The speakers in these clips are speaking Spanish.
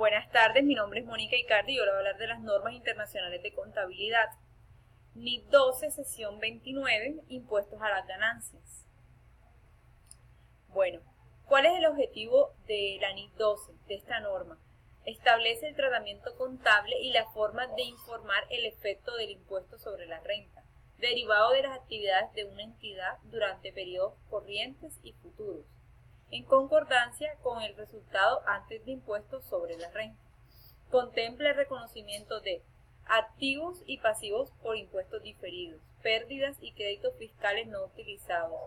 Buenas tardes, mi nombre es Mónica Icardi y yo le voy a hablar de las normas internacionales de contabilidad. NIF 12, sesión 29, impuestos a las ganancias. Bueno, ¿cuál es el objetivo de la NIF 12, de esta norma? Establece el tratamiento contable y la forma de informar el efecto del impuesto sobre la renta, derivado de las actividades de una entidad durante periodos corrientes y futuros, en concordancia con el resultado antes de impuestos sobre la renta. Contempla el reconocimiento de activos y pasivos por impuestos diferidos, pérdidas y créditos fiscales no utilizados,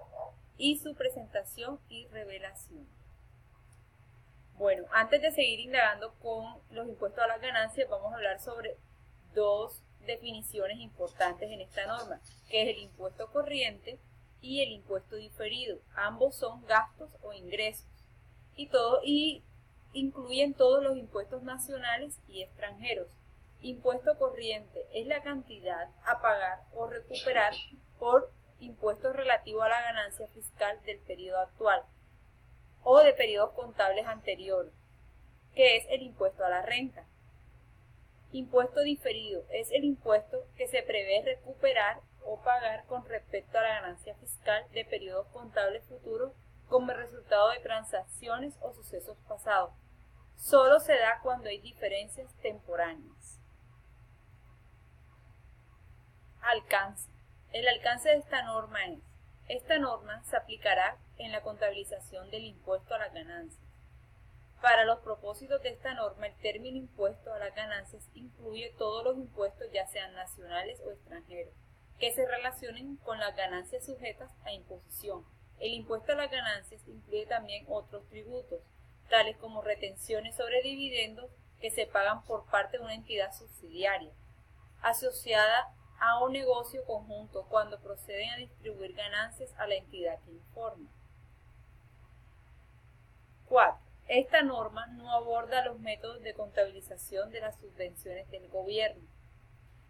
y su presentación y revelación. Bueno, antes de seguir indagando con los impuestos a las ganancias, vamos a hablar sobre dos definiciones importantes en esta norma, que es el impuesto corriente y el impuesto diferido. Ambos son gastos o ingresos y incluyen todos los impuestos nacionales y extranjeros. Impuesto corriente es la cantidad a pagar o recuperar por impuestos relativos a la ganancia fiscal del periodo actual o de periodos contables anteriores, que es el impuesto a la renta. Impuesto diferido es el impuesto que se prevé recuperar o pagar con respecto a la ganancia fiscal de periodos contables futuros como resultado de transacciones o sucesos pasados. Solo se da cuando hay diferencias temporáneas. Alcance. El alcance de esta norma es: esta norma se aplicará en la contabilización del impuesto a las ganancias. Para los propósitos de esta norma, el término impuesto a las ganancias incluye todos los impuestos, ya sean nacionales o extranjeros, que se relacionen con las ganancias sujetas a imposición. El impuesto a las ganancias incluye también otros tributos, tales como retenciones sobre dividendos que se pagan por parte de una entidad subsidiaria, asociada a un negocio conjunto cuando proceden a distribuir ganancias a la entidad que informa. 4. Esta norma no aborda los métodos de contabilización de las subvenciones del gobierno,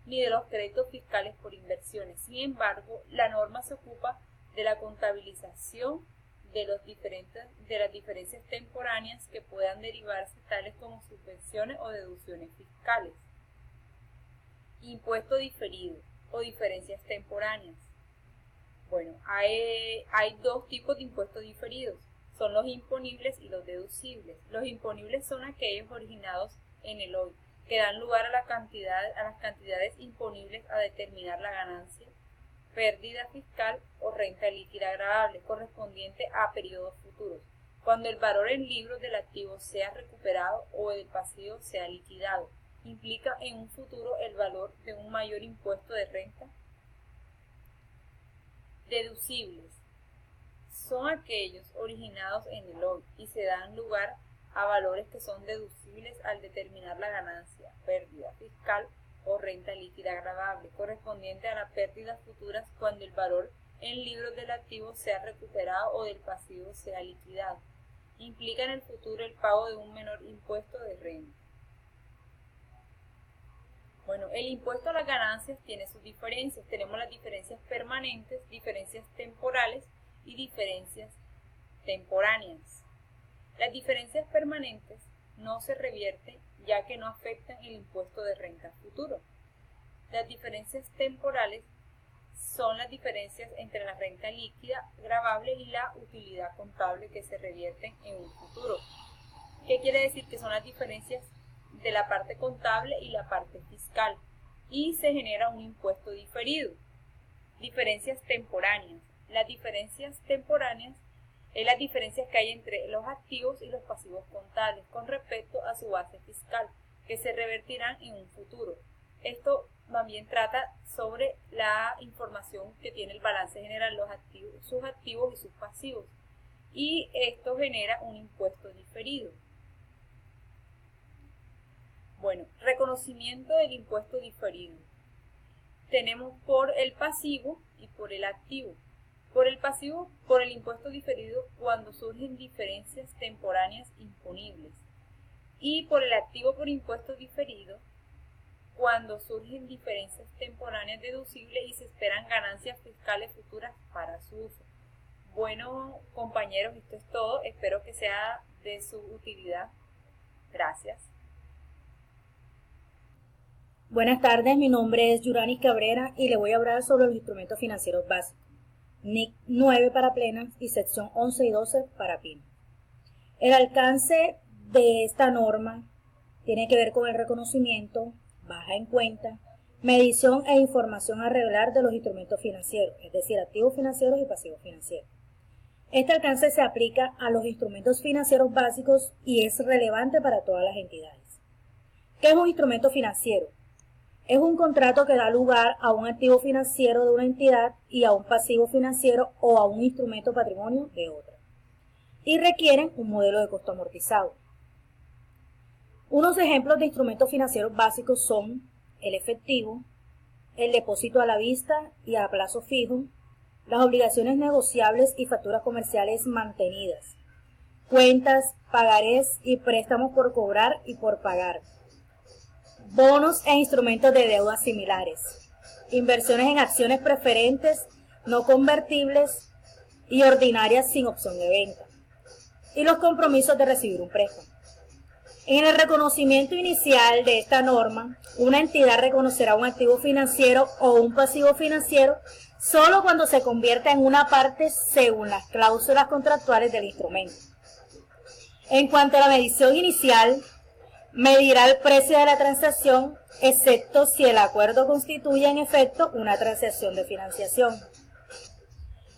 ni de los créditos fiscales por inversiones. Sin embargo, la norma se ocupa de la contabilización de las diferencias temporáneas que puedan derivarse, tales como subvenciones o deducciones fiscales. Impuesto diferido o diferencias temporáneas. Bueno, hay dos tipos de impuestos diferidos. Son los imponibles y los deducibles. Los imponibles son aquellos originados en el hoy, que dan lugar a las cantidades imponibles a determinar la ganancia, pérdida fiscal o renta líquida agravable correspondiente a periodos futuros, cuando el valor en libros del activo sea recuperado o el pasivo sea liquidado. Implica en un futuro el valor de un mayor impuesto de renta. Deducibles son aquellos originados en el hoy y se dan lugar a valores que son deducibles al determinar la ganancia, pérdida fiscal o renta líquida agravable correspondiente a las pérdidas futuras cuando el valor en libros del activo sea recuperado o del pasivo sea liquidado. Implica en el futuro el pago de un menor impuesto de renta. Bueno, el impuesto a las ganancias tiene sus diferencias. Tenemos las diferencias permanentes, diferencias temporales y diferencias temporáneas. Las diferencias permanentes no se revierten ya que no afectan el impuesto de renta futuro. Las diferencias temporales son las diferencias entre la renta líquida gravable y la utilidad contable que se revierten en un futuro. ¿Qué quiere decir? Que son las diferencias de la parte contable y la parte fiscal y se genera un impuesto diferido. Diferencias temporáneas. Las diferencias temporáneas es las diferencias que hay entre los activos y los pasivos contables con respecto a su base fiscal, que se revertirán en un futuro. Esto también trata sobre la información que tiene el balance general, sus activos y sus pasivos, y esto genera un impuesto diferido. Bueno, reconocimiento del impuesto diferido. Tenemos por el pasivo y por el activo. Por el pasivo, por el impuesto diferido cuando surgen diferencias temporáneas imponibles. Y por el activo por impuesto diferido cuando surgen diferencias temporáneas deducibles y se esperan ganancias fiscales futuras para su uso. Bueno, compañeros, esto es todo. Espero que sea de su utilidad. Gracias. Buenas tardes, mi nombre es Yuranis Cabrera y le voy a hablar sobre los instrumentos financieros básicos. NIC 9 para plenas y sección 11 y 12 para pymes. El alcance de esta norma tiene que ver con el reconocimiento, baja en cuenta, medición e información a revelar de los instrumentos financieros, es decir, activos financieros y pasivos financieros. Este alcance se aplica a los instrumentos financieros básicos y es relevante para todas las entidades. ¿Qué es un instrumento financiero? Es un contrato que da lugar a un activo financiero de una entidad y a un pasivo financiero o a un instrumento patrimonio de otra. Y requieren un modelo de costo amortizado. Unos ejemplos de instrumentos financieros básicos son el efectivo, el depósito a la vista y a plazo fijo, las obligaciones negociables y facturas comerciales mantenidas, cuentas, pagarés y préstamos por cobrar y por pagar, bonos e instrumentos de deuda similares, inversiones en acciones preferentes, no convertibles y ordinarias sin opción de venta, y los compromisos de recibir un préstamo. En el reconocimiento inicial de esta norma, una entidad reconocerá un activo financiero o un pasivo financiero solo cuando se convierta en una parte según las cláusulas contractuales del instrumento. En cuanto a la medición inicial, medirá el precio de la transacción, excepto si el acuerdo constituye en efecto una transacción de financiación.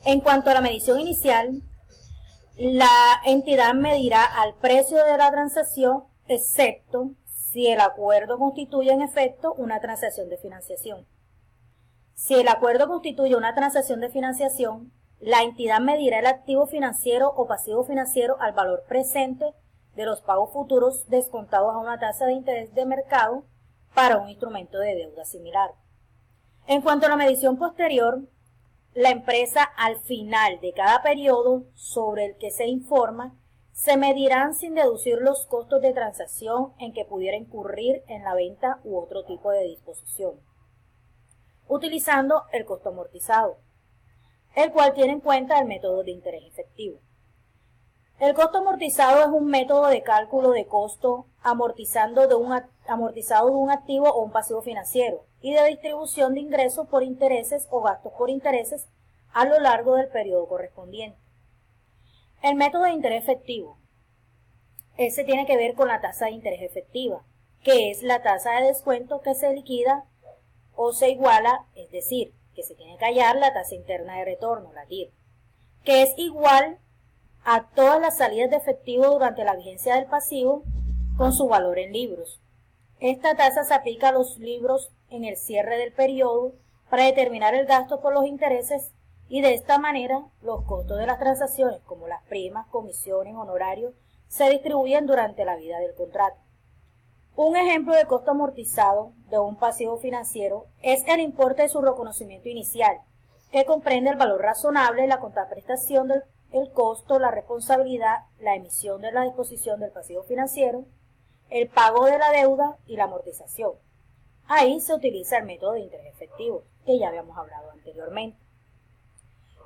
En cuanto a la medición inicial, la entidad medirá al precio de la transacción, excepto si el acuerdo constituye en efecto una transacción de financiación. Si el acuerdo constituye una transacción de financiación, la entidad medirá el activo financiero o pasivo financiero al valor presente de los pagos futuros descontados a una tasa de interés de mercado para un instrumento de deuda similar. En cuanto a la medición posterior, la empresa al final de cada periodo sobre el que se informa, se medirán sin deducir los costos de transacción en que pudiera incurrir en la venta u otro tipo de disposición, utilizando el costo amortizado, el cual tiene en cuenta el método de interés efectivo. El costo amortizado es un método de cálculo de costo amortizado de un activo o un pasivo financiero y de distribución de ingresos por intereses o gastos por intereses a lo largo del periodo correspondiente. El método de interés efectivo. Ese tiene que ver con la tasa de interés efectiva, que es la tasa de descuento que se liquida o se iguala, es decir, que se tiene que hallar la tasa interna de retorno, la TIR, que es igual a todas las salidas de efectivo durante la vigencia del pasivo con su valor en libros. Esta tasa se aplica a los libros en el cierre del periodo para determinar el gasto por los intereses y de esta manera los costos de las transacciones como las primas, comisiones, honorarios se distribuyen durante la vida del contrato. Un ejemplo de costo amortizado de un pasivo financiero es el importe de su reconocimiento inicial, que comprende el valor razonable, la contraprestación del costo, la responsabilidad, la emisión de la disposición del pasivo financiero, el pago de la deuda y la amortización. Ahí se utiliza el método de interés efectivo, que ya habíamos hablado anteriormente.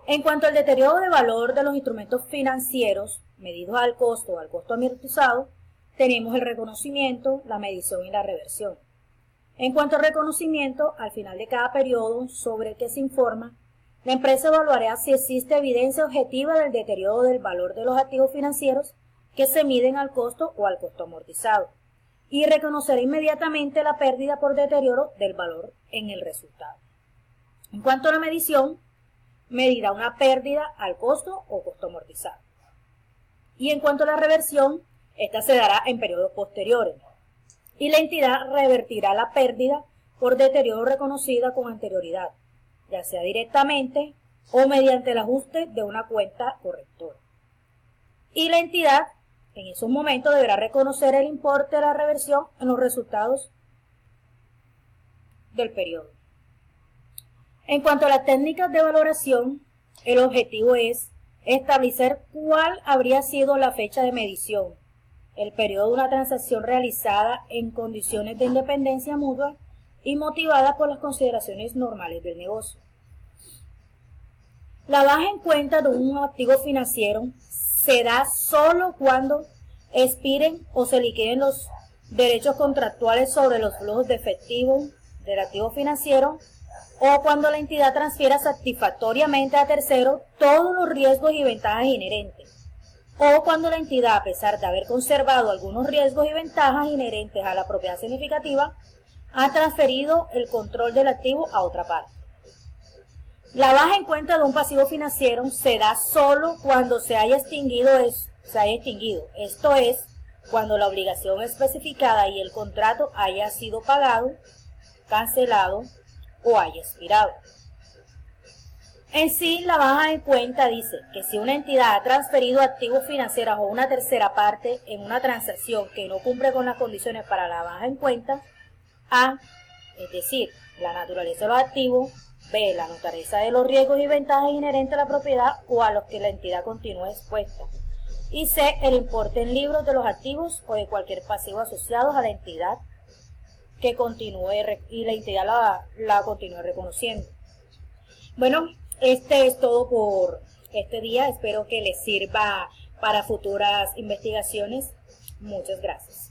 En cuanto al deterioro de valor de los instrumentos financieros, medidos al costo o al costo amortizado, tenemos el reconocimiento, la medición y la reversión. En cuanto al reconocimiento, al final de cada periodo sobre el que se informa, la empresa evaluará si existe evidencia objetiva del deterioro del valor de los activos financieros que se miden al costo o al costo amortizado y reconocerá inmediatamente la pérdida por deterioro del valor en el resultado. En cuanto a la medición, medirá una pérdida al costo o costo amortizado. Y en cuanto a la reversión, esta se dará en periodos posteriores y la entidad revertirá la pérdida por deterioro reconocida con anterioridad, ya sea directamente o mediante el ajuste de una cuenta correctora. Y la entidad en esos momentos deberá reconocer el importe de la reversión en los resultados del periodo. En cuanto a las técnicas de valoración, el objetivo es establecer cuál habría sido la fecha de medición, el periodo de una transacción realizada en condiciones de independencia mutua y motivada por las consideraciones normales del negocio. La baja en cuenta de un activo financiero se da solo cuando expiren o se liquiden los derechos contractuales sobre los flujos de efectivo, del activo financiero, o cuando la entidad transfiera satisfactoriamente a terceros todos los riesgos y ventajas inherentes, o cuando la entidad, a pesar de haber conservado algunos riesgos y ventajas inherentes a la propiedad significativa, ha transferido el control del activo a otra parte. La baja en cuenta de un pasivo financiero se da solo cuando se haya extinguido. Esto es, cuando la obligación especificada y el contrato haya sido pagado, cancelado o haya expirado. En sí, la baja en cuenta dice que si una entidad ha transferido activos financieros a una tercera parte en una transacción que no cumple con las condiciones para la baja en cuenta, A, es decir, la naturaleza de los activos, B, la naturaleza de los riesgos y ventajas inherentes a la propiedad o a los que la entidad continúe expuesta, y C, el importe en libros de los activos o de cualquier pasivo asociados a la entidad que continúe y la entidad la continúe reconociendo. Bueno, este es todo por este día. Espero que les sirva para futuras investigaciones. Muchas gracias.